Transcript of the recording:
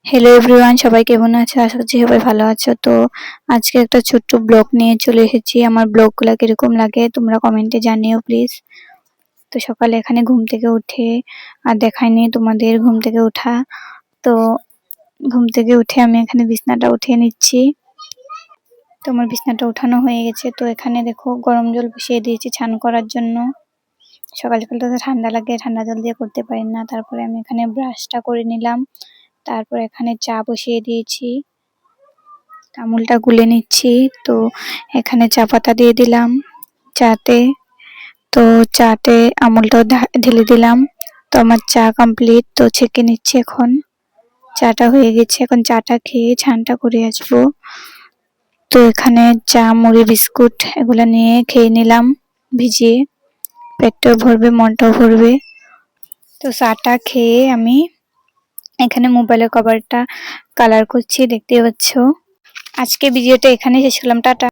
Hello everyone, সবাই কেমন আছো? আশা করছি সবাই ভালো আছো। তো আজকে একটা ছোট্ট ব্লগ নিয়ে চলে এসেছি। আমার ব্লগগুলো কিরকম লাগে তোমরা কমেন্টে জানিও প্লিজ। তো সকালে এখানে ঘুম থেকে উঠে আর দেখাইনি তোমাদের ঘুম থেকে ওঠা। তো ঘুম থেকে উঠে আমি এখানে বিছনাটা উঠিয়ে নিচ্ছি। তো আমার বিছনাটা উঠানো হয়ে গেছে। তো এখানে দেখো গরম জল বসিয়ে দিয়েছি স্নান করার জন্য। সকাল সকাল তো ঠান্ডা লাগে, ঠান্ডা জল দিয়ে করতে পারি না। তারপরে আমি এখানে ব্রাশটা করে নিলাম। তারপর এখানে চা বসিয়ে দিয়েছি, আমুলটা গুলে নিচ্ছি। তো এখানে চা পাতা দিয়ে দিলাম চাতে। তো চাতে আমুলটাও ঢেলে দিলাম। তো আমার চা কমপ্লিট। তো ছেঁকে নিচ্ছি এখন। চাটা হয়ে গেছে, এখন চাটা খেয়ে স্নানটা করে আসবো। তো এখানে চা, মুড়ি, বিস্কুট এগুলো নিয়ে খেয়ে নিলাম ভিজিয়ে। পেটটাও ভরবে, মনটাও ভরবে। তো চাটা খেয়ে আমি এখানে মোবাইলের কভারটা কালার করছি, দেখতে পাচ্ছ। আজকে ভিডিওটা এখানে শেষ করলাম, টাটা।